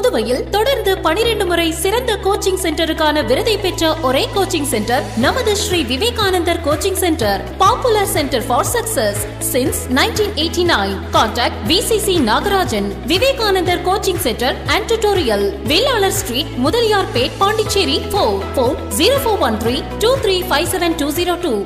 புதுவையில் தொடர்ந்து 12 முறை சிறந்த கோச்சிங் சென்டருக்கான விருதை பெற்ற ஒரே கோச்சிங் சென்டர் நமது Sri Vivekanandar coaching centre. Popular centre for success since 1989. Contact VCC Nagarajan. Vivekanandar coaching centre and tutorial. Velalar street, Mudaliarpet, Pondicherry. Phone 0413235720.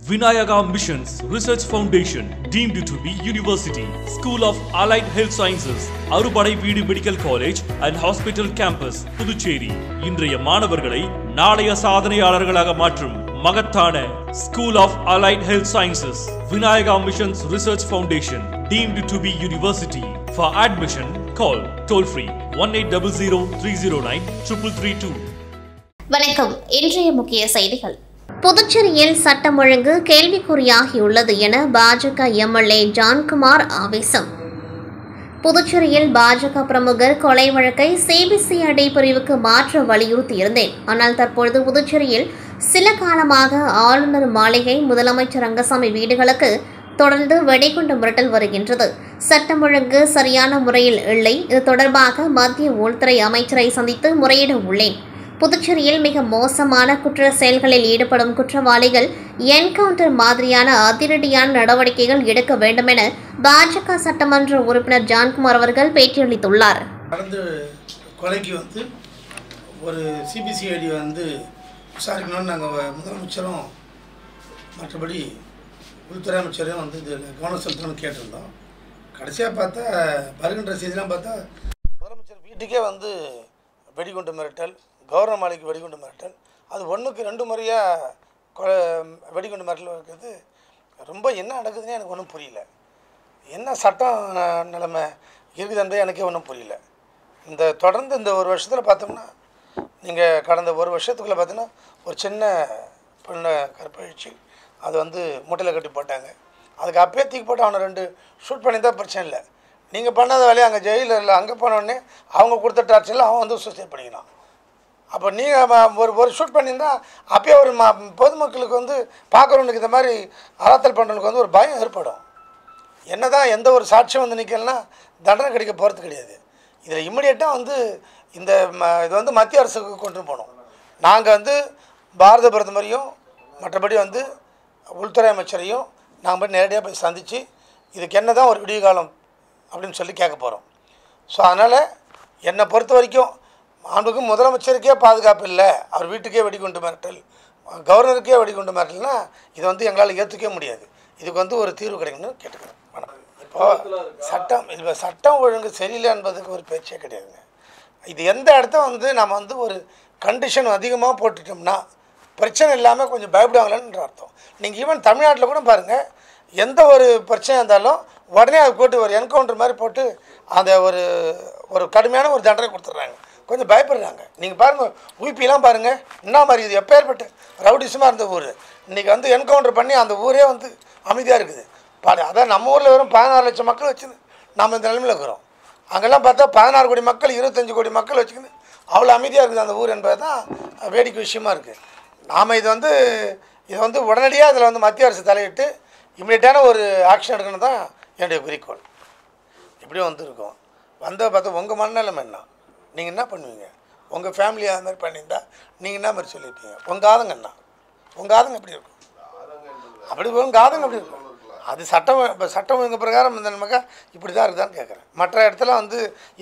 Vinayaka Missions Research Foundation deemed to be University, School of Allied Health Sciences, Arupadai Veedu Medical College and Hospital Campus, Puducherry. இன்றைய மாணவர்களை நாளைய சாதனையாளர்களாக மாற்றும் மகத்தான School of Allied Health Sciences, Vinayaka Missions Research Foundation deemed to be University. For admission, call toll free 1800309332. வணக்கம். இன்றைய முக்கிய செய்திகள். புதுச்சேரியில் சட்டம் ஒழுங்கு கேள்விக்குறியாகியுள்ளது என பாஜக எம்எல்ஏ ஜான்குமார் ஆவேசம். புதுச்சேரியில் பாஜக பிரமுகர் கொலை வழக்கை சிபிசிஐடி பிரிவுக்கு மாற்ற வலியுறுத்தியிருந்தேன். ஆனால் தற்பொழுது புதுச்சேரியில் சில காலமாக ஆளுநர் மாளிகை, முதலமைச்சர் ரங்கசாமி வீடுகளுக்கு தொடர்ந்து வெடிகுண்டு மிரட்டல் வருகின்றது. சட்டம் ஒழுங்கு சரியான முறையில் இல்லை. இது தொடர்பாக மத்திய உள்துறை அமைச்சரை சந்தித்து முறையிட உள்ளேன். புதுச்சேரியில் மிக மோசமான குற்ற செயல்களில் ஈடுபடும் குற்றவாளிகள் என்கவுண்டர் மாதிரியான அதிரடியான நடவடிக்கைகள் எடுக்க வேண்டும் என பாஜக சட்டமன்ற உறுப்பினர் ஜான்குமார் அவர்கள் பேட்டியளித்துள்ளார். நடந்து கொலைக்கு ஒரு சிபிசிஐடி விசாரிக்கணும்னு நாங்கள் முதலமைச்சரும் மற்றபடி உள்துறை அமைச்சரையும் இதில் கவனம் செலுத்தணும்னு கேட்டிருந்தோம். கடைசியாக பார்த்தா வருகின்ற செய்திலாம் பார்த்தா முதலமைச்சர் வீட்டுக்கே வெடிகுண்டு மிரட்டல், கவர்னர் மாளிகைக்கு வெடிகுண்டு மிரட்டல், அது 1க்கு 2 முறையாக வெடிகுண்டு மிரட்டல் இருக்கிறது. ரொம்ப என்ன நடக்குதுன்னு எனக்கு ஒன்றும் புரியல. என்ன சட்டம் நிலைமை இருக்குது என்பது எனக்கே ஒன்றும் புரியல. தொடர்ந்து இந்த ஒரு வருஷத்தில் பார்த்தோம்னா, நீங்கள் கடந்த ஒரு வருஷத்துக்குள்ளே பார்த்தீங்கன்னா ஒரு சின்ன பெண்ணை கற்பழிச்சு அது மூட்டையில் கட்டி போட்டாங்க. அதுக்கு அப்பயே தூக்கி போட்டு அவனை 2 ஷூட் பண்ணியிருந்தால் பிரச்சனை இல்லை. நீங்கள் பண்ணாத வேலையை அங்கே ஜெயிலில் அங்கே போனோடனே அவங்க கொடுத்த டார்ச்சரில் அவன் சூசைட் பண்ணிக்கிறான். அப்போ நீங்கள் ஒரு ஷூட் பண்ணியிருந்தால் அப்பயே ஒரு பொதுமக்களுக்கு பார்க்குறவனுக்கு இந்த மாதிரி அறத்தல் பண்ணுறவனுக்கு ஒரு பயம் ஏற்படும். என்ன தான் எந்த ஒரு சாட்சியம் நிற்கலன்னா தண்டனை கிடைக்க போகிறது கிடையாது. இதில் இம்மிடியேட்டாக இந்த இது மத்திய அரசுக்கு கொண்டு போகணும். நாங்கள் பாரத பிரதமரையும் மற்றபடி உள்துறை அமைச்சரையும் நாங்கள் போய் நேரடியாக போய் சந்தித்து இதுக்கு என்ன தான் ஒரு விடிய காலம் அப்படின்னு சொல்லி கேட்க போகிறோம். ஸோ அதனால் என்னை பொறுத்த வரைக்கும் மாண்புக்கு முதலமைச்சருக்கே பாதுகாப்பு இல்லை, அவர் வீட்டுக்கே வெடிகுண்டு மிரட்டல், கவர்னருக்கே வெடிகுண்டு மிரட்டல்னா இது எங்களால் ஏற்றுக்கவே முடியாது. இதுக்கு ஒரு தீர்வு கிடைக்கணும்னு கேட்டுக்கிறேன். வணக்கம். இப்போது சட்டம் ஒழுங்கு சரியில்லை என்பதுக்கு ஒரு பேச்சே கிடையாதுங்க. இது எந்த இடத்த நம்ம ஒரு கண்டிஷன் அதிகமாக போட்டுட்டோம்னா பிரச்சனை இல்லாமல் கொஞ்சம் பயப்படுவாங்களேன்ற அர்த்தம். நீங்கள் ஈவன் தமிழ்நாட்டில் கூட பாருங்கள், எந்த ஒரு பிரச்சனை இருந்தாலும் உடனே அது போட்டு ஒரு என்கவுண்டர் மாதிரி போட்டு அந்த ஒரு கடுமையான ஒரு தண்டனை கொடுத்துட்றாங்க. கொஞ்சம் பயப்படுறாங்க. நீங்கள் பாருங்கள், ஊபிலாம் பாருங்கள், என்ன மாதிரி இது எப்பேற்பட்ட ரவுடிசமாக இருந்த ஊர் இன்றைக்கி என்கவுண்டர் பண்ணி அந்த ஊரே அமைதியாக இருக்குது. அதான் நம்ம ஊரில் வெறும் 16 லட்சம் மக்கள் வச்சுன்னு நம்ம இந்த நிலைமையில் இருக்கிறோம். அங்கெல்லாம் பார்த்தா 16 கோடி மக்கள், 25 கோடி மக்கள் வச்சுக்கின்னு அவ்வளோ அமைதியாக இருக்குது அந்த ஊர் என்பது தான் வேடிக்கை விஷயமா இருக்குது. நாம் இது உடனடியாக இதில் மத்திய அரசு தலையிட்டு இம்மிடியட்டான ஒரு ஆக்ஷன் எடுக்கணும் தான் என்னுடைய குறிக்கோள். இப்படியும் இருக்கோம் பார்த்தா உங்கள் மனநிலைமை என்ன, நீங்கள் என்ன பண்ணுவீங்க? உங்கள் ஃபேமிலி அது மாதிரி பண்ணியிருந்தா நீங்கள் என்ன மாதிரி சொல்லியிருப்பீங்க? உங்கள் ஆதங்க என்ன, உங்கள் ஆதங்க எப்படி இருக்கும்? அப்படி உங்கள் ஆதங்க எப்படி இருக்கும்? அது சட்டம் ஒழுங்கு பிரகாரம் இந்த நமக்கு இப்படி தான் இருக்குதான்னு கேட்குறேன். மற்ற இடத்துல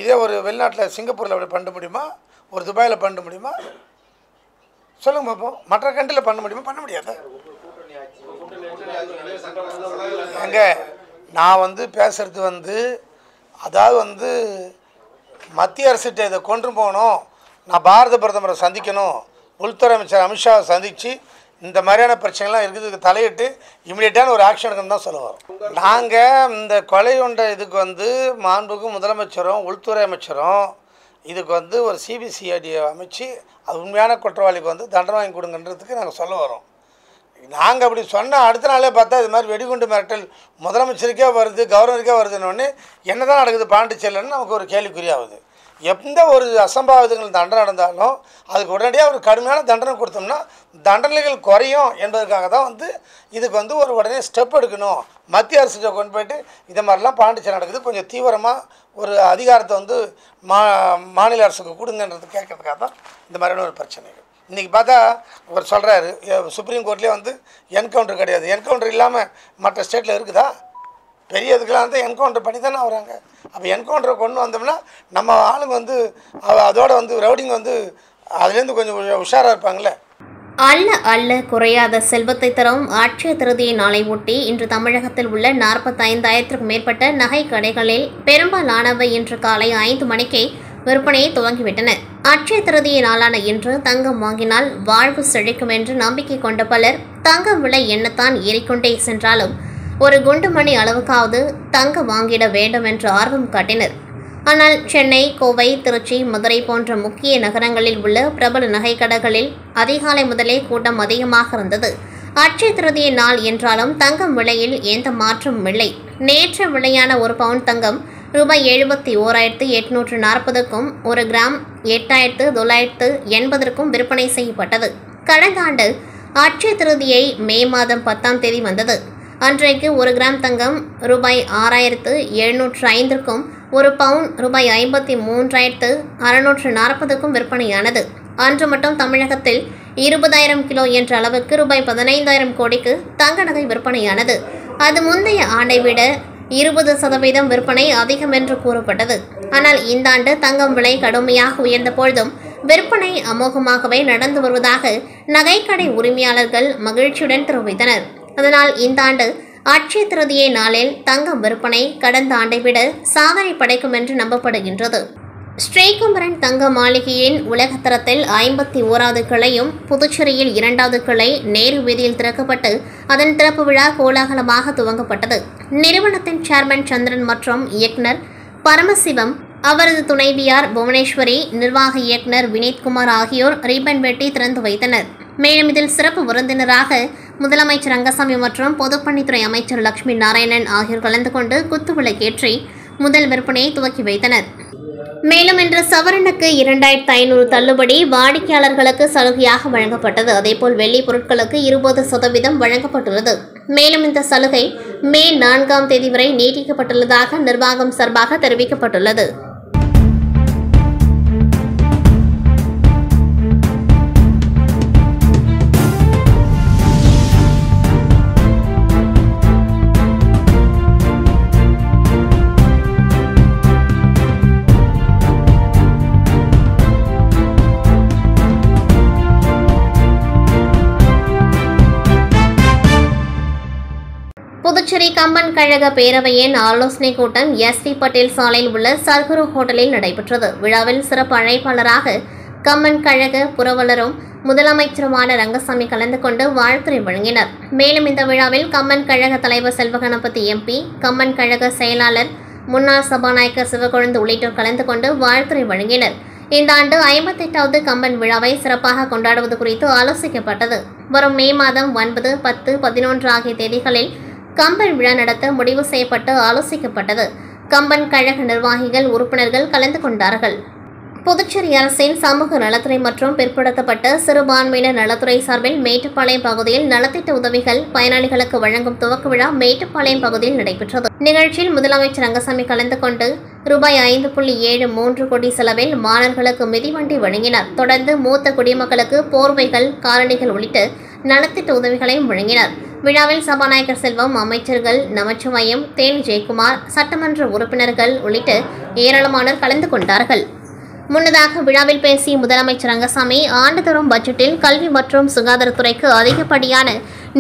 இதே ஒரு வெளிநாட்டில் சிங்கப்பூரில் அப்படி பண்ண முடியுமா? ஒரு துபாயில் பண்ண முடியுமா? சொல்லுங்க பார்ப்போம். மற்ற கண்ட்ரியில் பண்ண முடியுமா? பண்ண முடியாது. எங்கே நான் பேசுகிறது அதாவது மத்திய அரசுகிட்ட இதை கொண்டு போகணும், நான் பாரத பிரதமரை சந்திக்கணும், உள்துறை அமைச்சர் அமித்ஷாவை சந்தித்து இந்த மாதிரியான பிரச்சனைலாம் இருக்குது தலையிட்டு இமீடியட்டான ஒரு ஆக்ஷன் எடுக்கணும்னு தான் சொல்ல வரோம். நாங்கள் இந்த கொலை கொண்ட இதுக்கு மாண்புக்கு முதலமைச்சரும் உள்துறை அமைச்சரும் இதுக்கு ஒரு சிபிசிஐடியை அமைச்சு அது உண்மையான குற்றவாளிக்கு தண்டனை வாங்கி கொடுங்கன்றதுக்கு நாங்கள் சொல்ல வரோம். நாங்கள் அப்படி சொன்னால் அடுத்த நாளே பார்த்தா இது மாதிரி வெடிகுண்டு மிரட்டல் முதலமைச்சருக்கே வருது, கவர்னருக்கே வருதுன்னு என்ன தான் நடக்குது பாண்டிச்சேரியில்னு நமக்கு ஒரு கேள்விக்குறியாகுது. எந்த ஒரு அசம்பாவிதங்கள் தண்டனை நடந்தாலும் அதுக்கு உடனடியாக ஒரு கடுமையான தண்டனை கொடுத்தோம்னா தண்டனைகள் குறையும் என்பதற்காக தான் வந்து இதுக்கு வந்து ஒரு உடனே ஸ்டெப் எடுக்கணும். மத்திய அரசுகிட்ட கொண்டு போய்ட்டு இதை மாதிரிலாம் பாண்டிச்சேரி நடக்குது, கொஞ்சம் தீவிரமாக ஒரு அதிகாரத்தை வந்து மாநில அரசுக்கு கொடுங்கன்றது கேட்கறதுக்காக தான் இந்த மாதிரியான ஒரு பிரச்சனைகள். இன்றைக்கி பார்த்தா அவர் சொல்கிறாரு சுப்ரீம் கோர்ட்லேயே வந்து என்கவுண்டர் கிடையாது. என்கவுண்டர் இல்லாமல் மற்ற ஸ்டேட்டில் இருக்குதா? பெரிய இதுக்கெல்லாம் வந்து என்கவுண்டர் பண்ணி தானே வராங்க. அப்போ என்கவுண்டரை கொண்டு வந்தோம்னா நம்ம ஆளுங்க வந்து அதோட வந்து ரவுடிங்க வந்து அதுலேருந்து கொஞ்சம் உஷாராக இருப்பாங்களே. அள்ள அள்ள குறையாத செல்வத்தை தரும் அட்சய திருதியை நாளை ஒட்டி இன்று தமிழகத்தில் உள்ள 45,000க்கும் மேற்பட்ட நகை கடைகளில் பெரும்பாலானவை இன்று காலை 5 மணிக்கே விற்பனையை துவங்கிவிட்டன. அட்சய திருதியை நாளான இன்று தங்கம் வாங்கினால் வாழ்வு செழிக்கும் என்று நம்பிக்கை கொண்ட பலர் தங்கம் விலை எண்ணத்தான் ஏறிக்கொண்டே சென்றாலும் ஒரு குண்டுமணி அளவுக்காவது தங்கம் வாங்கிட வேண்டும் என்று ஆர்வம் காட்டினர். ஆனால் சென்னை, கோவை, திருச்சி, மதுரை போன்ற முக்கிய நகரங்களில் உள்ள பிரபல நகைக்கடைகளில் அதிகாலை முதலே கூட்டம் அதிகமாக இருந்தது. அட்சய திருதியை நாள் என்றாலும் தங்கம் விலையில் எந்த மாற்றமும் இல்லை. நேற்று விலையான ஒரு பவுன் தங்கம் ரூபாய் 71,840க்கும் 1 கிராம் 8,980க்கும் விற்பனை செய்யப்பட்டது. கடந்த ஆண்டு அட்சய திருதியை மே மாதம் 10ஆம் தேதி வந்தது. அன்றைக்கு 1 கிராம் தங்கம் ரூபாய் 6,705க்கும் 1 பவுன் ரூபாய் 53,640க்கும் விற்பனையானது. அன்று மட்டும் தமிழகத்தில் 20,000 கிலோ என்ற அளவுக்கு ரூபாய் 15,000 கோடிக்கு தங்க நகை விற்பனையானது. அது முந்தைய ஆண்டை விட 20% விற்பனை அதிகம் என்று கூறப்பட்டது. ஆனால் இந்த ஆண்டு தங்கம் விலை கடுமையாக உயர்ந்த பொழுதும் விற்பனை அமோகமாகவே நடந்து வருவதாக நகைக்கடை உரிமையாளர்கள் மகிழ்ச்சியுடன் தெரிவித்தனர். அதனால் இந்த ஆண்டு அட்சய திருதியை நாளில் தங்கம் விற்பனை கடந்த ஆண்டை விட சாதனை படைக்கும் என்று நம்பப்படுகின்றது. ஸ்ரீகுமரன் தங்க மாளிகையின் உலகத்தரத்தில் 51வது கிளையும் புதுச்சேரியில் 2வது கிளை நேரு வீதியில் திறக்கப்பட்டு அதன் திறப்பு விழா கோலாகலமாக துவங்கப்பட்டது. நிறுவனத்தின் சேர்மன் சந்திரன் மற்றும் இயக்குனர் பரமசிவம், அவரது துணைவியார் புவனேஸ்வரி, நிர்வாக இயக்குனர் வினீத்குமார் ஆகியோர் ரிப்பன் வெட்டி திறந்து வைத்தனர். மேலும் இதில் சிறப்பு விருந்தினராக முதலமைச்சர் ரங்கசாமி மற்றும் பொதுப்பணித்துறை அமைச்சர் லட்சுமி நாராயணன் ஆகியோர் கலந்து கொண்டு குத்துவிளக்கேற்றி முதல் விற்பனையை துவக்கி வைத்தனர். மேலும் இன்று சவரனுக்கு 2,500 தள்ளுபடி வாடிக்கையாளர்களுக்கு சலுகையாக வழங்கப்பட்டது. அதேபோல் வெள்ளி பொருட்களுக்கு 20% வழங்கப்பட்டுள்ளது. மேலும் இந்த சலுகை மே 4ஆம் தேதி வரை நீட்டிக்கப்பட்டுள்ளதாக நிர்வாகம் சார்பாக தெரிவிக்கப்பட்டுள்ளது. புதுச்சேரி கம்பன் கழக பேரவையின் ஆலோசனை கூட்டம் எஸ்.வி. பட்டேல் சாலையில் உள்ள சர்க்குரு ஹோட்டலில் நடைபெற்றது. விழாவில் சிறப்பு அழைப்பாளராக கம்பன் கழக புரவலரும் முதலமைச்சருமான ரங்கசாமி கலந்து கொண்டு வாழ்த்துரை வழங்கினர். மேலும் இந்த விழாவில் கம்பன் கழக தலைவர் செல்வகணபதி எம்பி, கம்பன் கழக செயலாளர், முன்னாள் சபாநாயகர் சிவக்கொழுந்து உள்ளிட்டோர் கலந்து கொண்டு வாழ்த்துரை வழங்கினர். இந்த ஆண்டு 58வது கம்பன் விழாவை சிறப்பாக கொண்டாடுவது குறித்து ஆலோசிக்கப்பட்டது. வரும் மே மாதம் 9, 10, 11 ஆகிய தேதிகளில் கம்பன் விழா நடத்த முடிவு செய்யப்பட்டு ஆலோசிக்கப்பட்டது. கம்பன் கழக நிர்வாகிகள், உறுப்பினர்கள் கலந்து கொண்டார்கள். புதுச்சேரி அரசின் சமூக நலத்துறை மற்றும் பிற்படுத்தப்பட்ட சிறுபான்மையினர் நலத்துறை சார்பில் மேட்டுப்பாளையம் பகுதியில் நலத்திட்ட உதவிகள் பயனாளிகளுக்கு வழங்கும் துவக்க விழா மேட்டுப்பாளையம் பகுதியில் நடைபெற்றது. நிகழ்ச்சியில் முதலமைச்சர் ரங்கசாமி கலந்து கொண்டு ரூபாய் 5.73 கோடி செலவில் மாணவர்களுக்கு மிதிவண்டி வழங்கினார். தொடர்ந்து மூத்த குடிமக்களுக்கு போர்வைகள், காலணிகள் உள்ளிட்ட நலத்திட்ட உதவிகளையும் வழங்கினார். விழாவில் சபாநாயகர் செல்வம், அமைச்சர்கள் நமச்சிவாயம், தேனி ஜெயக்குமார், சட்டமன்ற உறுப்பினர்கள் உள்ளிட்ட ஏராளமானோர் கலந்து கொண்டார்கள். முன்னதாக விழாவில் பேசிய முதலமைச்சர் ரங்கசாமி, ஆண்டுதோறும் பட்ஜெட்டில் கல்வி மற்றும் சுகாதாரத்துறைக்கு அதிகப்படியான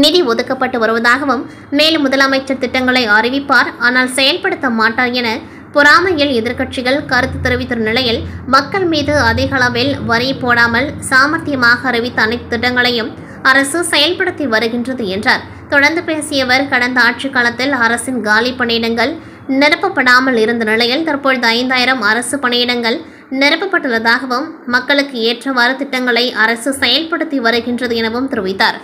நிதி ஒதுக்கப்பட்டு வருவதாகவும், மேலும் முதலமைச்சர் திட்டங்களை அறிவிப்பார், ஆனால் செயல்படுத்த மாட்டார் என பொறாமையில் எதிர்க்கட்சிகள் கருத்து தெரிவித்த நிலையில் மக்கள் மீது அதிக அளவில் வரி போடாமல் சாமர்த்தியமாக அறிவித்த அனைத்து திட்டங்களையும் அரசு செயல்படுத்தி வருகின்றது என்றார். தொடர்ந்து பேசியவர், கடந்த ஆட்சிக் காலத்தில் அரசின் காலி பணியிடங்கள் நிரப்பப்படாமல் இருந்த நிலையில் தற்பொழுது 5,000 அரசு பணியிடங்கள் நிரப்பப்பட்டுள்ளதாகவும், மக்களுக்கு ஏற்றவாறு திட்டங்களை அரசு செயல்படுத்தி வருகின்றது எனவும் தெரிவித்தார்.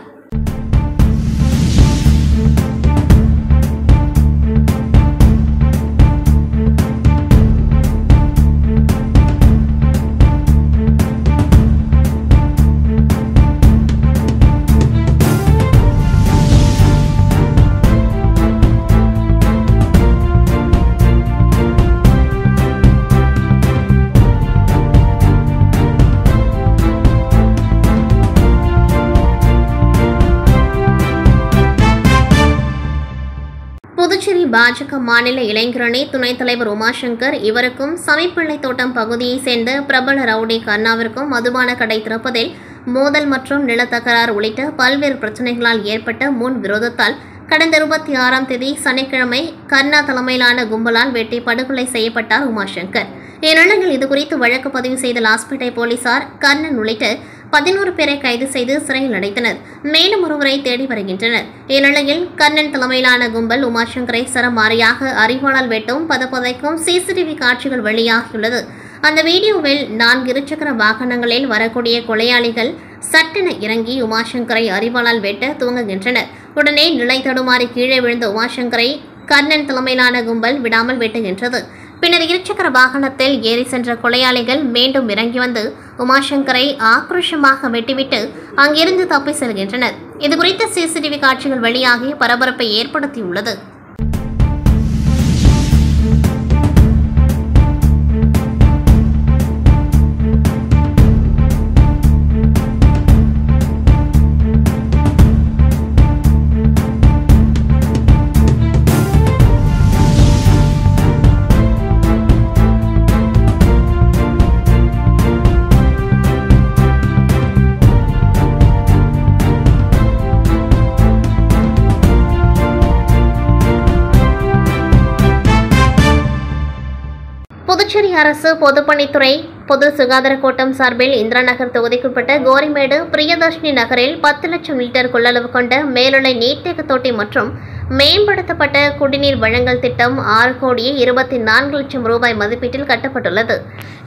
புதுச்சேரி பாஜக மாநில இளைஞரணி துணைத் தலைவர் உமாசங்கர் இவருக்கும் சமைப்பிள்ளை தோட்டம் பகுதியைச் சேர்ந்த பிரபல ரவுடி கர்ணாவிற்கும் மதுபான கடை திறப்பதில் மோதல் மற்றும் நிலத்தகராறு உள்ளிட்ட பல்வேறு பிரச்சினைகளால் ஏற்பட்ட முன் விரோதத்தால் கடந்த 26ஆம் தேதி சனிக்கிழமை கர்ணா தலைமையிலான கும்பலால் வெட்டி படுகொலை செய்யப்பட்டார் உமாசங்கர். இந்நிலையில் இதுகுறித்து வழக்கு பதிவு செய்த லாஸ்பேட்டை போலீசார் கர்ணன் உள்ளிட்ட 11 பேரை கைது செய்து சிறையில் அடைத்தனர். மேலும் ஒருவரை தேடி வருகின்றனர். இந்நிலையில் கர்ணன் தலைமையிலான கும்பல் உமாசங்கரை சரமாரியாக அரிவாளால் வெட்டும் பதப்பதைக்கும் சிசிடிவி காட்சிகள் வெளியாகியுள்ளது. அந்த வீடியோவில் 4 இருசக்கர வாகனங்களில் வரக்கூடிய கொலையாளிகள் சட்டென இறங்கி உமாசங்கரை அரிவாளால் வெட்ட துவங்குகின்றனர். உடனே நிலை தடுமாறி கீழே விழுந்த உமாசங்கரை கர்ணன் தலைமையிலான கும்பல் விடாமல் வெட்டுகின்றது. பின்னர் இருசக்கர வாகனத்தில் ஏறி சென்ற கொலையாளிகள் மீண்டும் இறங்கி வந்து உமாசங்கரை ஆக்ரோஷமாக வெட்டிவிட்டு அங்கிருந்து தப்பி செல்கின்றனர். இதுகுறித்த சிசிடிவி காட்சிகள் வெளியாகி பரபரப்பை ஏற்படுத்தியுள்ளது. புதுச்சேரி அரசு பொதுப்பணித்துறை பொது சுகாதார கோட்டம் சார்பில் இந்திரா நகர் தொகுதிக்குட்பட்ட கோரிமேடு பிரியதர்ஷினி நகரில் 10 லட்சம் லிட்டர் கொள்ளளவு கொண்ட மேலுள்ள நீர்த்தேக்க தொட்டி மற்றும் மேம்படுத்தப்பட்ட குடிநீர் வழங்கல் திட்டம் 6,24 லட்சம் ரூபாய் மதிப்பீட்டில் கட்டப்பட்டுள்ளது.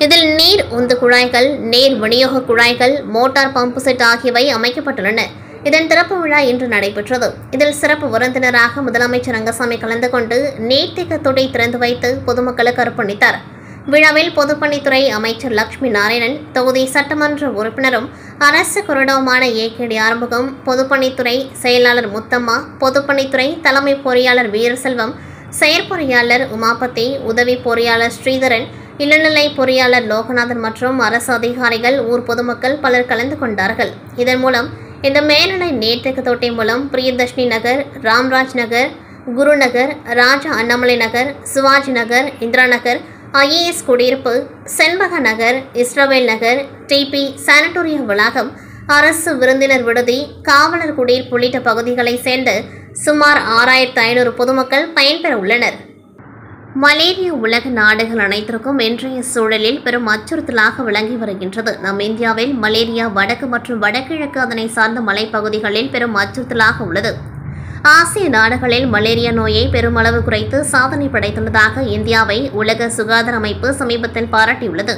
இதில் நீர் உந்து குழாய்கள், நீர் விநியோக குழாய்கள், மோட்டார் பம்பு செட் ஆகியவை அமைக்கப்பட்டுள்ளன. இதன் திறப்பு விழா இன்று நடைபெற்றது. இதில் சிறப்பு விருந்தினராக முதலமைச்சர் ரங்கசாமி கலந்து கொண்டு நீர்த்தேக்க தொட்டி திறந்து வைத்து பொதுமக்களுக்கு அர்ப்பணித்தார். விழாவில் பொதுப்பணித்துறை அமைச்சர் லட்சுமி நாராயணன், தொகுதி சட்டமன்ற உறுப்பினரும் அரசு கொறடாவுமான ஏகேடி ஆறுமுகம், பொதுப்பணித்துறை செயலாளர் முத்தம்மா, பொதுப்பணித்துறை தலைமை பொறியாளர் வீரசெல்வம், செயற்பொறியாளர் உமாபதி, உதவி பொறியாளர் ஸ்ரீதரன், இளநிலை பொறியாளர் லோகநாதன் மற்றும் அரசு அதிகாரிகள், ஊர் பொதுமக்கள் பலர் கலந்து கொண்டார்கள். இதன் மூலம் இந்த மேல்நிலை நீர்த்தேக்க தொட்டி மூலம் பிரியதர்ஷினி நகர், ராம்ராஜ் நகர், குருநகர், ராஜா அண்ணாமலை நகர், சிவாஜி நகர், இந்திரா நகர், IAS குடியிருப்பு, செண்பக நகர், இஸ்ரவேல் நகர், டிபி சானட்டோரிய வளாகம், அரசு விருந்தினர் விடுதி, காவலர் குடியிருப்பு உள்ளிட்ட பகுதிகளை சேர்ந்த சுமார் 6500 பொதுமக்கள் பயன்பெற உள்ளனர். மலேரியா உலக நாடுகள் அனைத்திற்கும் இன்றைய சூழலில் பெரும் அச்சுறுத்தலாக விளங்கி வருகின்றது. நம் இந்தியாவில் மலேரியா வடக்கு மற்றும் வடகிழக்கு அதனை சார்ந்த மலைப்பகுதிகளில் பெரும் அச்சுறுத்தலாக உள்ளது. ஆசிய நாடுகளில் மலேரியா நோயை பெருமளவு குறைத்து சாதனை படைத்துள்ளதாக இந்தியாவை உலக சுகாதார அமைப்பு சமீபத்தில் பாராட்டியுள்ளது.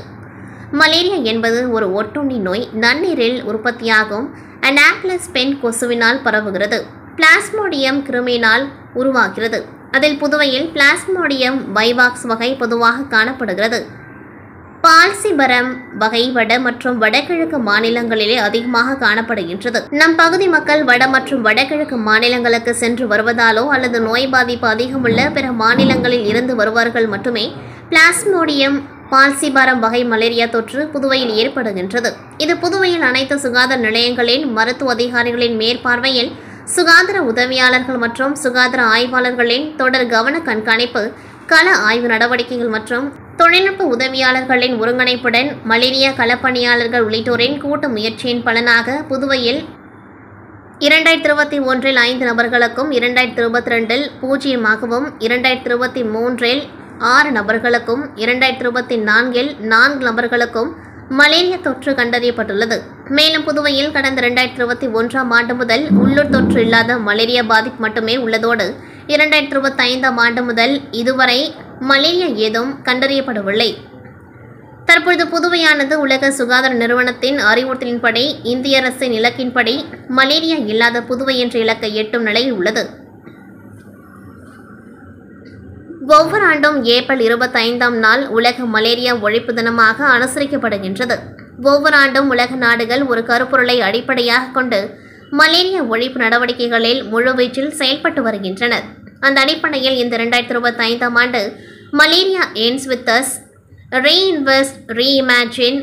மலேரியா என்பது ஒரு ஒட்டுண்ணி நோய். நன்னீரில் உற்பத்தியாகும் அனாப்லஸ் பென் கொசுவினால் பரவுகிறது. பிளாஸ்மோடியம் கிருமியினால் உருவாகிறது. அதில் புதுவையில் பிளாஸ்மோடியம் வைவாக்ஸ் வகை பொதுவாக காணப்படுகிறது. பால்சிபரம் வகை வட மற்றும் வடகிழக்கு மாநிலங்களிலே அதிகமாக காணப்படுகின்றது. நம் பகுதி மக்கள் வட மற்றும் வடகிழக்கு மாநிலங்களுக்கு சென்று வருவதாலோ அல்லது நோய் பாதிப்பு அதிகமுள்ள பிற மாநிலங்களில் இருந்து வருவார்கள் மட்டுமே பிளாஸ்மோடியம் பால்சிபாரம் வகை மலேரியா தொற்று புதுவையில் ஏற்படுகின்றது. இது புதுவையில் அனைத்து சுகாதார நிலையங்களின் மருத்துவ அதிகாரிகளின் மேற்பார்வையில் சுகாதார உதவியாளர்கள் மற்றும் சுகாதார ஆய்வாளர்களின் தொடர் கவன கண்காணிப்பு, கள ஆய்வு நடவடிக்கைகள் மற்றும் தொழில்நுட்ப உதவியாளர்களின் ஒருங்கிணைப்புடன் மலேரியா களப்பணியாளர்கள் உள்ளிட்டோரின் கூட்டு முயற்சியின் பலனாக புதுவையில் 2021 5 நபர்களுக்கும், 2022 0ஆகவும், 2023 6 நபர்களுக்கும், 2024 4 நபர்களுக்கும் மலேரியா தொற்று கண்டறியப்பட்டுள்ளது. மேலும் புதுவையில் கடந்த 2021ஆம் ஆண்டு முதல் உள்ளூர் தொற்று இல்லாத மலேரியா பாதிப்பு மட்டுமே உள்ளதோடு 2025ஆம் ஆண்டு முதல் இதுவரை மலேரியா ஏதும் கண்டறியப்படவில்லை. தற்பொழுது புதுவையானது உலக சுகாதார நிறுவனத்தின் அறிவுறுத்தலின்படி இந்திய அரசின் இலக்கின்படி மலேரியா இல்லாத புதுவை என்ற இலக்கை எட்டும் நிலையில் உள்ளது. ஒவ்வொரு ஆண்டும் ஏப்ரல் 25ஆம் நாள் உலக மலேரியா ஒழிப்பு தினமாக அனுசரிக்கப்படுகின்றது. ஒவ்வொரு ஆண்டும் உலக நாடுகள் ஒரு கருப்பொருளை அடிப்படையாக கொண்டு மலேரியா ஒழிப்பு நடவடிக்கைகளில் முழுவீச்சில் செயல்பட்டு வருகின்றனர். அந்த அடிப்படையில் இந்த 2025ஆம் ஆண்டு malaria ends with us, reinvest, reimagine,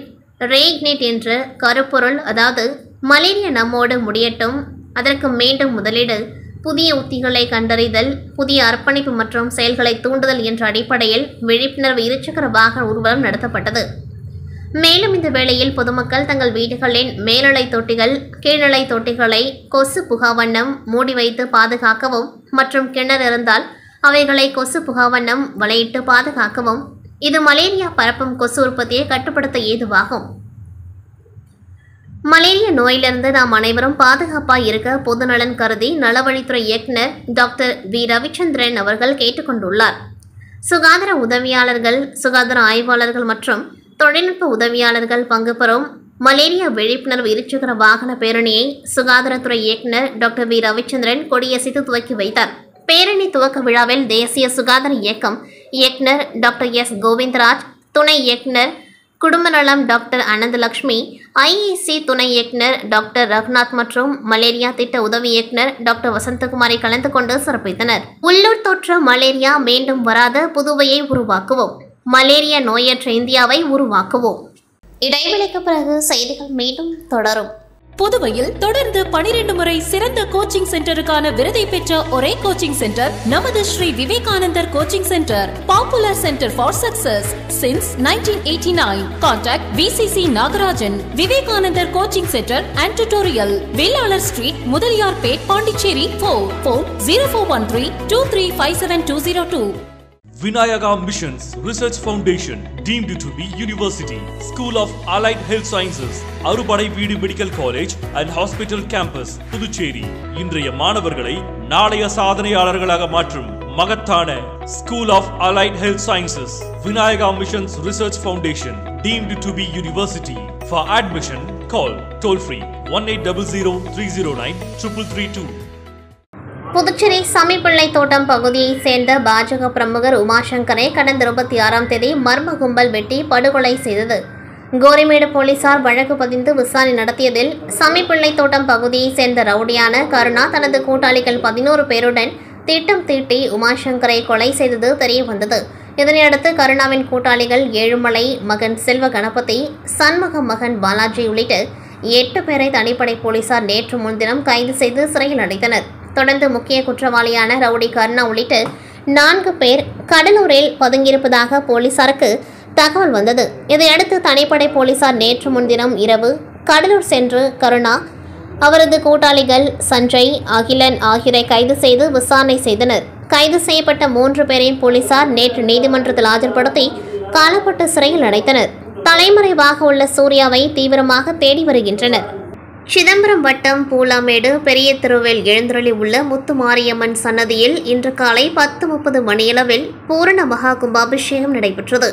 reignite என்ற கருப்பொருள், அதாவது மலேரியா நம்மோடு முடியட்டும், அதற்கு மீண்டும் முதலீடு, புதிய உத்திகளை கண்டறிதல், புதிய அர்ப்பணிப்பு மற்றும் செயல்களை தூண்டுதல் என்ற அடிப்படையில் விழிப்புணர்வு இருசக்கர வாகன ஊர்வலம் நடத்தப்பட்டது. மேலும் இந்த வேளையில் பொதுமக்கள் தங்கள் வீடுகளின் மேல்நிலை தொட்டிகள், கீழ்நிலை தொட்டிகளை கொசு புகாவண்ணம் மூடி வைத்து பாதுகாக்கவும் மற்றும் கிணறு இருந்தால் அவைகளை கொசு புகாவண்ணம் வலையிட்டு பாதுகாக்கவும். இது மலேரியா பரப்பும் கொசு உற்பத்தியை கட்டுப்படுத்த ஏதுவாகும். மலேரியா நோயிலிருந்து நாம் அனைவரும் பாதுகாப்பாக இருக்க பொதுநலன் கருதி நலவழித்துறை இயக்குநர் டாக்டர் வி. ரவிச்சந்திரன் அவர்கள் கேட்டுக்கொண்டுள்ளார். சுகாதார உதவியாளர்கள், சுகாதார ஆய்வாளர்கள் மற்றும் தொழில்நுட்ப உதவியாளர்கள் பங்கு பெறும் மலேரியா விழிப்புணர்வு இருசக்கர வாகன பேரணியை சுகாதாரத்துறை இயக்குநர் டாக்டர் வி. ரவிச்சந்திரன் கொடியசைத்து துவக்கி வைத்தார். பேரணி துவக்க விழாவில் தேசிய சுகாதார இயக்கம் இயக்குநர் டாக்டர் எஸ். கோவிந்தராஜ், துணை இயக்குநர் குடும்ப நலம் டாக்டர் அனந்தலட்சுமி, IEC துணை இயக்குநர் டாக்டர் ரகுநாத் மற்றும் மலேரியா திட்ட உதவி இயக்குநர் டாக்டர் வசந்தகுமாரி கலந்து கொண்டு சிறப்பித்தனர். உள்ளூர் தொற்று மலேரியா மீண்டும் வராத புதுவையை உருவாக்குவோம். மலேரியா நோயற்ற இந்தியாவை உருவாக்குவோம். இடைவெளிக்கு பிறகு செய்திகள் மீண்டும் தொடரும். புதுவையில் தொடர்ந்து 12 முறை சிறந்த கோச்சிங் சென்டருக்கான விருதை பெற்ற ஒரே கோச்சிங் சென்டர் நமது Sri Vivekanandar coaching centre. Popular centre for success since 1989. Contact VCC Nagarajan. Vivekanandar coaching centre and tutorial, Velalar street, Mudaliarpet, Pondicherry. Phone 04132357 Vinayaka Missions Research Foundation, deemed to be University, School of Allied Health Sciences, அறுபடை வீடு medical college and hospital campus, Puducherry. இன்றைய மாணவர்களை நாளைய சாதனையாளர்களாக மாற்றும் மகத்தான School of Allied Health Sciences, Vinayaka Missions Research Foundation, deemed to be University. For admission, call toll free 1800-309-3332. Puducherry சமிப்பிள்ளை தோட்டம் பகுதியைச் சேர்ந்த பாஜக பிரமுகர் உமாசங்கரை கடந்த 26ஆம் தேதி மர்ம கும்பல் வெட்டி படுகொலை செய்தது. கோரிமேடு போலீசார் வழக்கு பதிந்து விசாரணை நடத்தியதில் சமிப்பிள்ளை தோட்டம் பகுதியைச் சேர்ந்த ரவுடியான கருணா தனது கூட்டாளிகள் 11 பேருடன் திட்டம் தீட்டி உமாசங்கரை கொலை செய்தது தெரியவந்தது. இதனையடுத்து கருணாவின் கூட்டாளிகள் ஏழுமலை மகன் செல்வ கணபதி, சண்முகம் மகன் பாலாஜி உள்ளிட்ட 8 பேரை தனிப்படை போலீசார் நேற்று முன்தினம் கைது செய்து சிறையில் அடைத்தனர். தொடர்ந்து முக்கிய குற்றவாளியான ரவுடி கருணா உள்ளிட்ட 4 பேர் கடலூரில் பதுங்கியிருப்பதாக போலீசாருக்கு தகவல் வந்தது. இதையடுத்து தனிப்படை போலீசார் நேற்று முன்தினம் இரவு கடலூர் சென்று கருணா, அவரது கூட்டாளிகள் சஞ்சய், அகிலன் ஆகியோரை கைது செய்து விசாரணை செய்தனர். கைது செய்யப்பட்ட 3 பேரையும் போலீசார் நேற்று நீதிமன்றத்தில் ஆஜர்படுத்தி காலப்பட்டு சிறையில் அடைத்தனர். தலைமறைவாக உள்ள சூர்யாவை தீவிரமாக தேடி வருகின்றனர். சிதம்பரம் வட்டம் பூலாமேடு பெரிய தெருவில் எழுந்தருளி உள்ள முத்துமாரியம்மன் சன்னதியில் இன்று காலை 10:30 மணியளவில் பூரண மகா கும்பாபிஷேகம் நடைபெற்றது.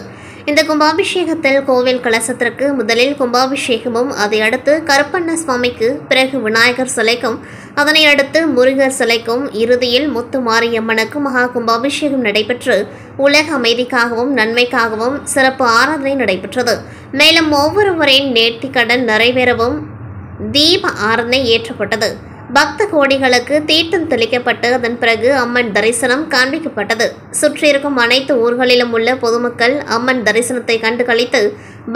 இந்த கும்பாபிஷேகத்தில் கோவில் கலசத்திற்கு முதலில் கும்பாபிஷேகமும், அதையடுத்து கருப்பண்ண சுவாமிக்கு, பிறகு விநாயகர் சிலைக்கும், அதனை அடுத்து முருகர் சிலைக்கும், இறுதியில் முத்துமாரியம்மனுக்கு மகா கும்பாபிஷேகம் நடைபெற்று உலக அமைதிக்காகவும் நன்மைக்காகவும் சிறப்பு ஆராதனை நடைபெற்றது. மேலும் ஒவ்வொருவரின் நேர்த்திக்கடன் நிறைவேறவும் தீப ஆராதனை ஏற்றப்பட்டது. பக்த கோடிகளுக்கு தீர்த்தம் தெளிக்கப்பட்டு அதன் பிறகு அம்மன் தரிசனம் காண்பிக்கப்பட்டது. சுற்றியிருக்கும் அனைத்து ஊர்களிலும் உள்ள பொதுமக்கள் அம்மன் தரிசனத்தை கண்டு களித்து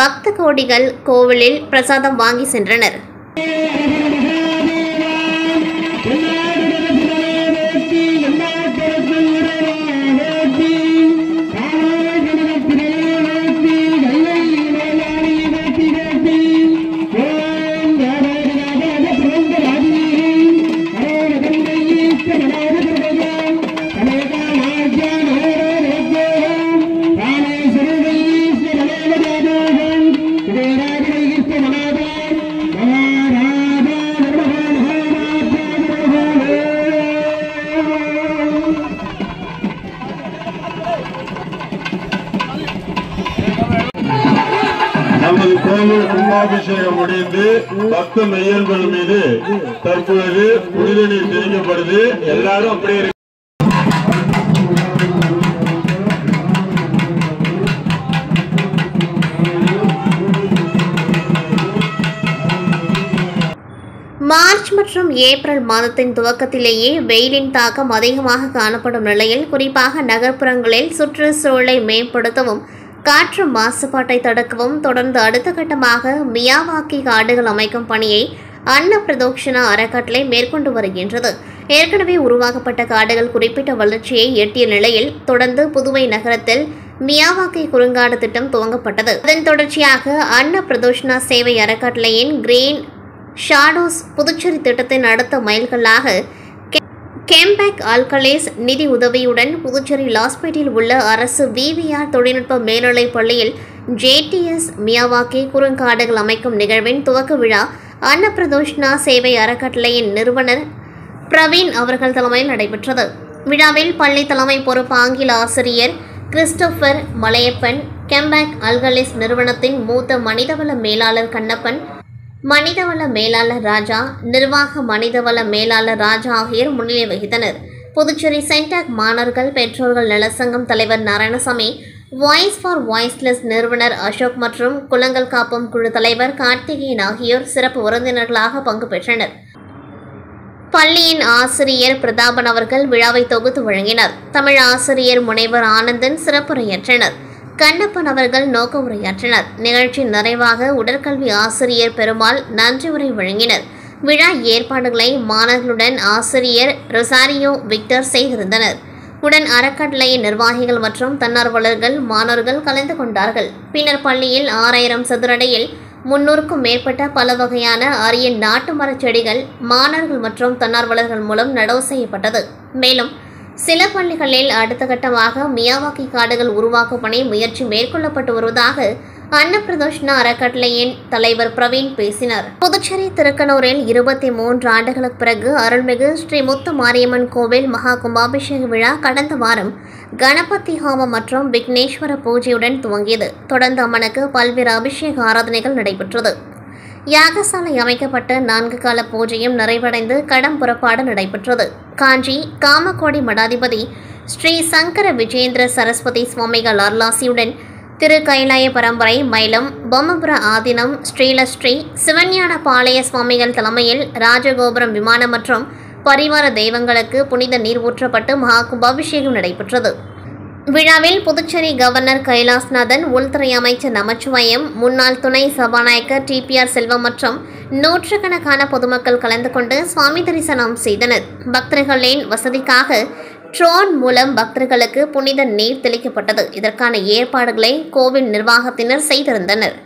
பக்த கோடிகள் கோவிலில் பிரசாதம் வாங்கி சென்றனர். நமது கோவில் கும்பாபிஷேகம் முடிந்து பக்த மெய்யன்பர்கள் மீது தற்பொழுது புனித நீர் தெளிக்கப்படுது. எல்லாரும் அப்படியே மார்ச் மற்றும் ஏப்ரல் மாதத்தின் துவக்கத்திலேயே வெயிலின் தாக்கம் அதிகமாக காணப்படும் நிலையில் குறிப்பாக நகர்ப்புறங்களில் சுற்றுச்சூழலை மேம்படுத்தவும் காற்று மாசுபாட்டை தடுக்கவும் தொடர்ந்து அடுத்த கட்டமாக மியாவாக்கி காடுகள் அமைக்கும் பணியை அன்ன பிரதோஷனா அறக்கட்டளை மேற்கொண்டு வருகின்றது. ஏற்கனவே உருவாக்கப்பட்ட காடுகள் குறிப்பிட்ட வளர்ச்சியை எட்டிய நிலையில் தொடர்ந்து புதுவை நகரத்தில் மியாவாக்கி குறுங்காடு திட்டம் துவங்கப்பட்டது. அதன் தொடர்ச்சியாக அன்ன பிரதோஷனா சேவை அறக்கட்டளையின் கிரீன் ஷாடோஸ் புதுச்சேரி திட்டத்தின் அடுத்த மைல்கல்லாக கேம்பேக் ஆல்கலேஸ் நிதி உதவியுடன் புதுச்சேரி லாஸ்பேட்டில் உள்ள அரசு VVR தொழில்நுட்ப மேல்நிலைப் பள்ளியில் JTS மியாவாக்கி குறுங்காடுகள் அமைக்கும் நிகழ்வின் துவக்க விழா அன்னப்பிரதோஷ்னா சேவை அறக்கட்டளையின் நிறுவனர் பிரவீன் அவர்கள் தலைமையில் நடைபெற்றது. விழாவில் பள்ளி தலைமை பொறுப்பு ஆங்கில ஆசிரியர் கிறிஸ்டோபர் மலையப்பன், கேம்பேக் ஆல்கலேஸ் நிறுவனத்தின் மூத்த மனிதவள மேலாளர் கண்ணப்பன், மனிதவள மேலாளர் ராஜா, நிர்வாக மனிதவள மேலாளர் ராஜா ஆகியோர் முன்னிலை வகித்தனர். புதுச்சேரி சென்டாக் மாணவர்கள் பெற்றோர்கள் நலசங்கம் தலைவர் நாராயணசாமி, வாய்ஸ் ஃபார் வாய்ஸ்லெஸ் நிறுவனர் அசோக் மற்றும் குளங்கள் காப்பம் குழு தலைவர் கார்த்திகேயன் ஆகியோர் சிறப்பு விருந்தினர்களாக பங்கு பெற்றனர். பள்ளியின் ஆசிரியர் பிரதாபன் அவர்கள் விழாவை தொகுத்து வழங்கினார். தமிழ் ஆசிரியர் முனைவர் ஆனந்தன் சிறப்புரையாற்றினர். கண்ணப்பன் அவர்கள் நோக்க உரையாற்றினர். நிகழ்ச்சி நிறைவாக உடற்கல்வி ஆசிரியர் பெருமாள் நன்றி உரை வழங்கினர். விழா ஏற்பாடுகளை மாணவர்களுடன் ஆசிரியர் ரொசாரியோ விக்டர் செய்திருந்தனர். உடன் அறக்கட்டளையின் நிர்வாகிகள் மற்றும் தன்னார்வலர்கள் மாணவர்கள் கலந்து கொண்டார்கள். பின்னர் பள்ளியில் 6000 சதுரடியில் 300க்கும் மேற்பட்ட பல வகையான அரிய நாட்டு மரச் செடிகள் மாணவர்கள் மற்றும் தன்னார்வலர்கள் மூலம் நடவு செய்யப்பட்டது. மேலும் சில பள்ளிகளில் அடுத்த கட்டமாக மியாவாக்கி காடுகள் உருவாக்கும் பணி முயற்சி மேற்கொள்ளப்பட்டு வருவதாக அன்னப்பிரதோஷ்னா அறக்கட்டளையின் தலைவர் பிரவீன் பேசினார். புதுச்சேரி திருக்கனூரில் 23 ஆண்டுகளுக்கு பிறகு அருள்மிகு ஸ்ரீ முத்து மாரியம்மன் கோவில் மகா கும்பாபிஷேக விழா கடந்த வாரம் கணபதி ஹோமம் மற்றும் விக்னேஸ்வர பூஜையுடன் துவங்கியது. தொடர்ந்து அம்மனுக்கு பல்வேறு அபிஷேக ஆராதனைகள் நடைபெற்றது. யாகசாலை அமைக்கப்பட்டு 4 கால பூஜையும் நிறைவடைந்து கடம் புறப்பாடு நடைபெற்றது. காஞ்சி காமக்கோடி மடாதிபதி ஸ்ரீ சங்கர விஜேந்திர சரஸ்வதி சுவாமிகள் அருளாசியுடன் திரு கைலாய பரம்பரை மயிலம் பொம்மபுர ஆதீனம் ஸ்ரீலஸ்ரீ சிவஞான பாளைய சுவாமிகள் தலைமையில் ராஜகோபுரம் விமானம் மற்றும் பரிவார தெய்வங்களுக்கு புனித நீர் ஊற்றப்பட்டு மகா கும்பாபிஷேகம் நடைபெற்றது. விழாவில் புதுச்சேரி கவர்னர் கைலாஸ்நாதன், உள்துறை அமைச்சர் நமச்சிவாயம், முன்னாள் துணை சபாநாயகர் TPR செல்வம் மற்றும் நூற்றுக்கணக்கான பொதுமக்கள் கலந்து கொண்டு சுவாமி தரிசனம் செய்தனர். பக்தர்களின் வசதிக்காக ட்ரோன் மூலம் பக்தர்களுக்கு புனித நீர் தெளிக்கப்பட்டது. இதற்கான ஏற்பாடுகளை கோவில் நிர்வாகத்தினர் செய்திருந்தனர்.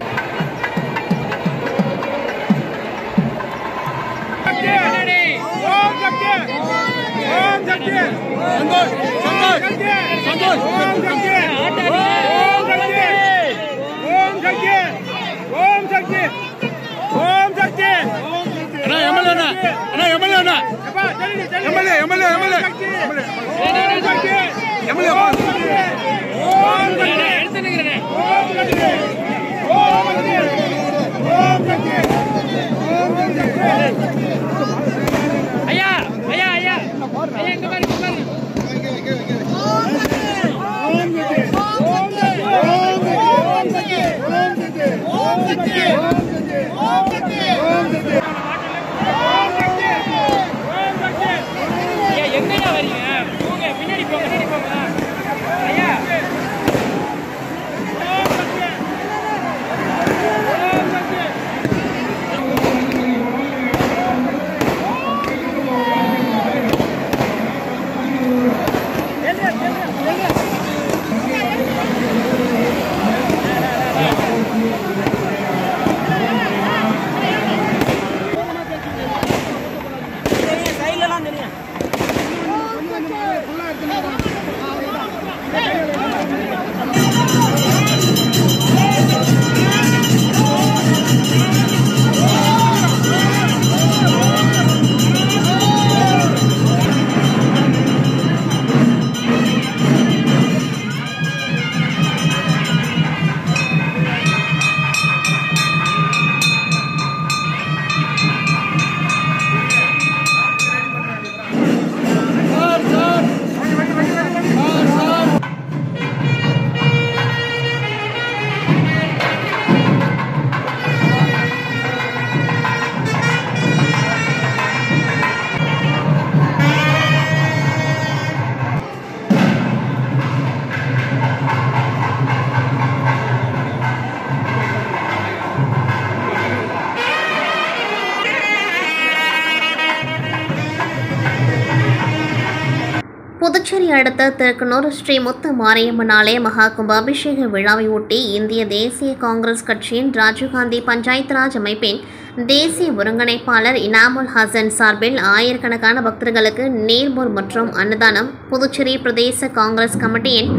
புதுச்சேரி அடுத்த திருக்கனூர் ஸ்ரீ முத்து மாரியம்மன் ஆலய மகா கும்பாபிஷேக விழாவை ஒட்டி இந்திய தேசிய காங்கிரஸ் கட்சியின் ராஜீவ்காந்தி பஞ்சாயத்து ராஜ் அமைப்பின் தேசிய ஒருங்கிணைப்பாளர் இனாமுல் ஹசன் சார்பில் ஆயிரக்கணக்கான பக்தர்களுக்கு நீர்மோர் மற்றும் அன்னதானம் புதுச்சேரி பிரதேச காங்கிரஸ் கமிட்டியின்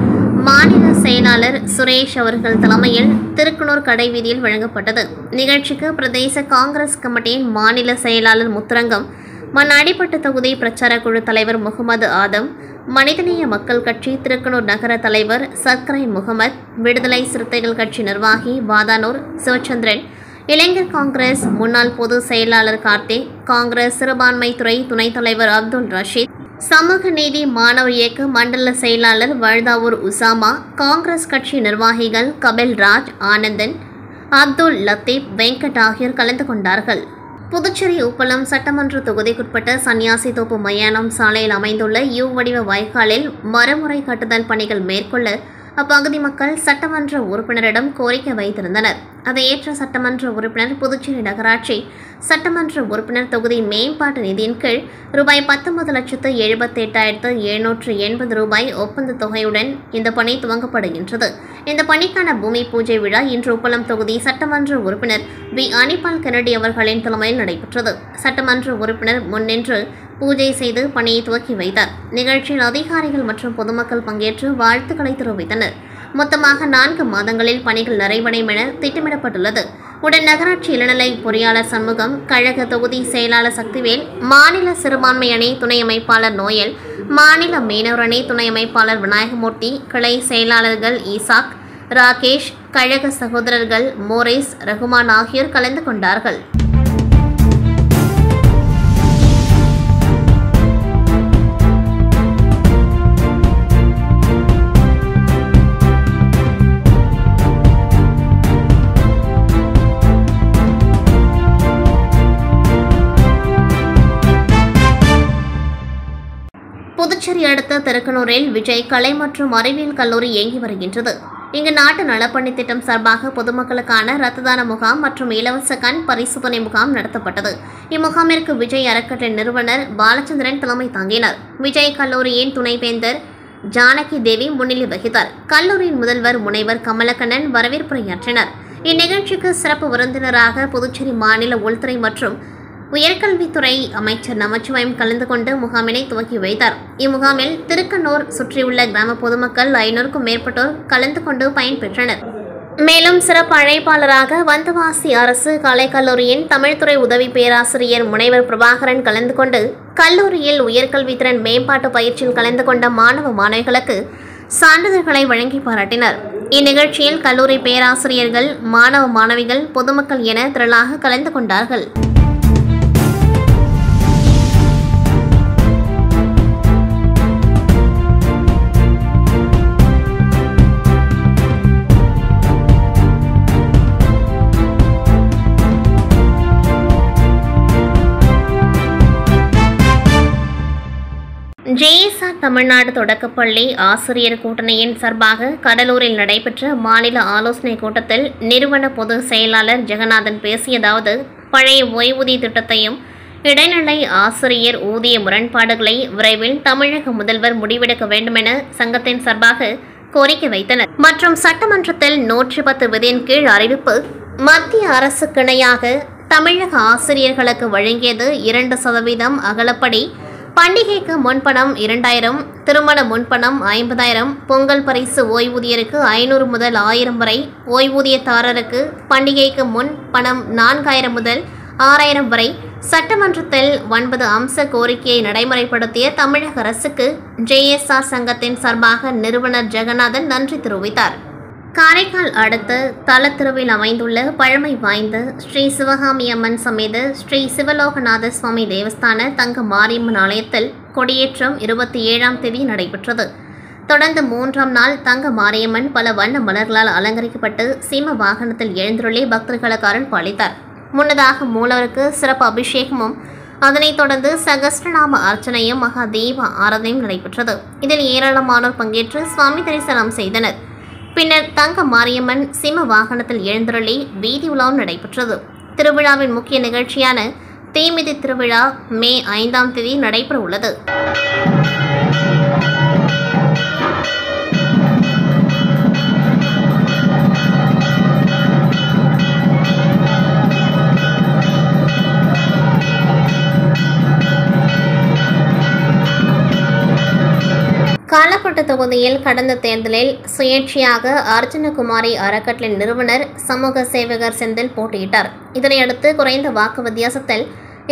மாநில செயலாளர் சுரேஷ் அவர்கள் தலைமையில் திருக்கனூர் கடைவீதியில் வழங்கப்பட்டது. நிகழ்ச்சிக்கு பிரதேச காங்கிரஸ் கமிட்டியின் மாநில செயலாளர் முத்துரங்கம், மண்ணாடிப்பட்டு தொகுதி பிரச்சார குழு தலைவர் முகமது ஆதம், மனிதநேய மக்கள் கட்சி திருக்கனூர் நகர தலைவர் சர்க்கரை முகமது, விடுதலை சிறுத்தைகள் கட்சி நிர்வாகி வாதானூர் சிவச்சந்திரன், இளைஞர் காங்கிரஸ் முன்னாள் பொதுச் செயலாளர் கார்த்திக், காங்கிரஸ் சிறுபான்மை துறை துணைத் தலைவர் அப்துல் ரஷீத், சமூக நீதி மாணவர் இயக்க மண்டல செயலாளர் வழுதாவூர் உசாமா, காங்கிரஸ் கட்சி நிர்வாகிகள் கபில் ராஜ், ஆனந்தன், அப்துல் லத்தீப், வெங்கட் ஆகியோர் கலந்து கொண்டார்கள். புதுச்சேரி உப்பளம் சட்டமன்ற தொகுதிக்குட்பட்ட சன்னியாசி தோப்பு மயானம் சாலையில் அமைந்துள்ள யூ வடிவ வாய்க்காலில் மறுமுறை கட்டுதல் பணிகள் மேற்கொள்ள அப்பகுதி மக்கள் சட்டமன்ற உறுப்பினரிடம் கோரிக்கை வைத்திருந்தனர். அதை ஏற்ற சட்டமன்ற உறுப்பினர் புதுச்சேரி நகராட்சி சட்டமன்ற உறுப்பினர் தொகுதி மேம்பாட்டு நிதியின் கீழ் ரூபாய் 19,78,780 ரூபாய் ஒப்பந்த தொகையுடன் இந்த பணி துவங்கப்படுகின்றது. இந்த பணிக்கான பூமி பூஜை விழா இன்று உப்பளம் தொகுதி சட்டமன்ற உறுப்பினர் வி அனிபால் கென்னடி அவர்களின் தலைமையில் நடைபெற்றது. சட்டமன்ற உறுப்பினர் முன்னின்று பூஜை செய்து பணியை துவக்கி வைத்தார். நிகழ்ச்சியில் அதிகாரிகள் மற்றும் பொதுமக்கள் பங்கேற்று வாழ்த்துக்களை தெரிவித்தனர். மொத்தமாக 4 மாதங்களில் பணிகள் நிறைவடையும் என திட்டமிடப்பட்டுள்ளது. உடன் நகராட்சி இளநிலை பொறியாளர் சண்முகம், கழக தொகுதி செயலாளர் சக்திவேல், மாநில சிறுபான்மை அணி துணை அமைப்பாளர் நோயல், மாநில மீனவர் அணி துணை அமைப்பாளர் விநாயகமூர்த்தி, கிளை செயலாளர்கள் ஈசாக், ராகேஷ், கழக சகோதரர்கள் மோரிஸ், ரகுமான் ஆகியோர் கலந்து கொண்டார்கள். புதுச்சேரி அடுத்த திருக்கனூரில் விஜய் கலை மற்றும் அறிவியல் கல்லூரி இயங்கி வருகின்றது. இங்கு நாட்டு நலப்பணி திட்டம் சார்பாக பொதுமக்களுக்கான இரத்த தான முகாம் மற்றும் இலவச கண் பரிசோதனை முகாம் நடத்தப்பட்டது. இம்முகாமிற்கு விஜய் அறக்கட்டளை நிறுவனர் பாலச்சந்திரன் தலைமை தாங்கினார். விஜய் கல்லூரியின் துணைவேந்தர் ஜானகி தேவி முன்னிலை வகித்தார். கல்லூரியின் முதல்வர் முனைவர் கமலக்கண்ணன் வரவேற்புரையாற்றினார். இந்நிகழ்ச்சிக்கு சிறப்பு விருந்தினராக புதுச்சேரி மாநில உள்துறை மற்றும் உயர்கல்வித்துறை அமைச்சர் நமச்சிவாயம் கலந்து கொண்டு முகாமினை துவக்கி வைத்தார். இம்முகாமில் திருக்கனூர் சுற்றியுள்ள கிராம பொதுமக்கள் 500க்கும் மேற்பட்டோர் கலந்து கொண்டு பயன்பெற்றனர். மேலும் சிறப்பு அழைப்பாளராக வந்தவாசி அரசு கலைக்கல்லூரியின் தமிழ்துறை உதவி பேராசிரியர் முனைவர் பிரபாகரன் கலந்து கொண்டு கல்லூரியில் உயர்கல்வித்திறன் மேம்பாட்டு பயிற்சியில் கலந்து கொண்ட மாணவ மாணவிகளுக்கு சான்றிதழ்களை வழங்கி பாராட்டினர். இந்நிகழ்ச்சியில் கல்லூரி பேராசிரியர்கள், மாணவ மாணவிகள், பொதுமக்கள் என திரளாக கலந்து கொண்டார்கள். ஜேஎஸ்ஆர் தமிழ்நாடு தொடக்கப்பள்ளி ஆசிரியர் கூட்டணியின் சார்பாக கடலூரில் நடைபெற்ற மாநில ஆலோசனை கூட்டத்தில் நிறுவன பொதுச் செயலாளர் ஜெகநாதன் பேசியதாவது, பழைய ஓய்வூதிய திட்டத்தையும் இடைநிலை ஆசிரியர் ஊதிய முரண்பாடுகளை விரைவில் தமிழக முதல்வர் முடிவெடுக்க வேண்டுமென சங்கத்தின் சார்பாக கோரிக்கை வைத்தனர். மற்றும் சட்டமன்றத்தில் 110 விதியின் கீழ் அறிவிப்பு மத்திய அரசுக்கு இணையாக தமிழக ஆசிரியர்களுக்கு வழங்கியது 2% அகலப்படி, பண்டிகைக்கு முன்பணம் 2000, திருமண முன்பணம் 50,000, பொங்கல் பரிசு ஓய்வூதியருக்கு 500 முதல் 1000 வரை, ஓய்வூதியதாரருக்கு பண்டிகைக்கு முன் பணம் 4000 முதல் 6000 வரை, சட்டமன்றத்தில் 9 அம்ச கோரிக்கையை நடைமுறைப்படுத்திய தமிழக அரசுக்கு ஜேஎஸ்ஆர் சங்கத்தின் சார்பாக நிறுவனர் ஜெகநாதன் நன்றி தெரிவித்தார். காரைக்கால் அடுத்த தலத்திருவில் அமைந்துள்ள பழமை வாய்ந்த ஸ்ரீ சிவகாமி அம்மன் சமேத ஸ்ரீ சிவலோகநாத சுவாமி தேவஸ்தான தங்க மாரியம்மன் ஆலயத்தில் கொடியேற்றம் 27ஆம் தேதி நடைபெற்றது. தொடர்ந்து 3ஆம் நாள் தங்க மாரியம்மன் பல வண்ண மலர்களால் அலங்கரிக்கப்பட்டு சீம வாகனத்தில் எழுந்துள்ளே பக்தர்களுக்கு அருள் பாலித்தார். முன்னதாக மூலவருக்கு சிறப்பு அபிஷேகமும் அதனைத் தொடர்ந்து சகஸ்ரநாம அர்ச்சனையும் மகா தீப ஆராதனையும் நடைபெற்றது. இதில் ஏராளமானோர் பங்கேற்று சுவாமி தரிசனம் செய்தனர். பின்னர் தங்க மாரியம்மன் சிம்ம வாகனத்தில் எழுந்தருளி வீதி உலாவும் நடைபெற்றது. திருவிழாவின் முக்கிய நிகழ்ச்சியான தீமிதி திருவிழா மே 5ஆம் தேதி நடைபெற உள்ளது. காலப்பட்டு தொகுதியில் கடந்த தேர்தலில் சுயேட்சையாக அர்ஜுனகுமாரி அறக்கட்டளை நிறுவனர் சமூக சேவகர் செந்தில் போட்டியிட்டார். இதனையடுத்து குறைந்த வாக்கு வித்தியாசத்தில்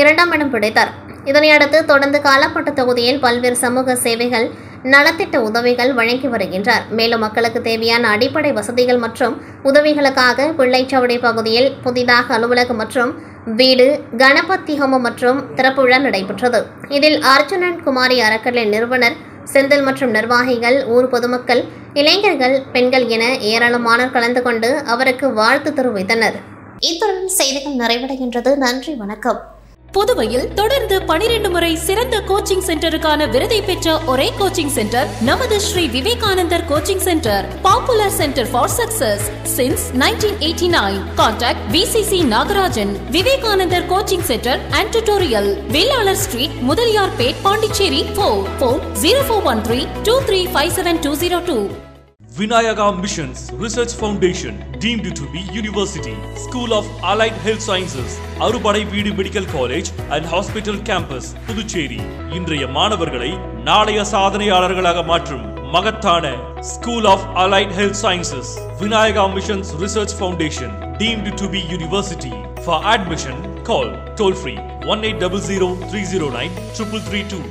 2ஆம் இடம் பிடித்தார். இதனையடுத்து தொடர்ந்து காலப்பட்டு தொகுதியில் பல்வேறு சமூக சேவைகள், நலத்திட்ட உதவிகள் வழங்கி வருகின்றார். மேலும் மக்களுக்கு தேவையான அடிப்படை வசதிகள் மற்றும் உதவிகளுக்காக பிள்ளைச்சாவடி பகுதியில் புதிதாக அலுவலகம் மற்றும் வீடு, கணபதி ஹோமம் மற்றும் திறப்பு விழா நடைபெற்றது. இதில் அர்ஜுனன் குமாரி அறக்கட்டளை நிறுவனர் செந்தில் மற்றும் நிர்வாகிகள், ஊர் பொதுமக்கள், இளைஞர்கள், பெண்கள் என ஏராளமானோர் கலந்து கொண்டு அவருக்கு வாழ்த்து தெரிவித்தனர். இத்துடன் செய்திகள் நிறைவடைகின்றது. நன்றி, வணக்கம். புதுவையில் தொடர்ந்து 12 முறை சிறந்த கோச்சிங் சென்டருக்கான விருதை பெற்ற ஒரே கோச்சிங் சென்டர் நமது Sri Vivekanandar coaching centre. Popular centre for success since 1989. Contact VCC Nagarajan. Vivekanandar coaching centre and tutorial, Velalar street, Mudaliarpet, Pondicherry. Phone 04132357 Vinayaka Missions Research Foundation, deemed to be University, School of Allied Health Sciences, அறுபடை வீடு medical college and hospital campus, Puducherry. இன்றைய மாணவர்களை நாளைய சாதனையாளர்களாக மாற்றும் மகத்தான School of Allied Health Sciences, Vinayaka Missions Research Foundation, deemed to be University. For admission, call toll free 1800 309 3332.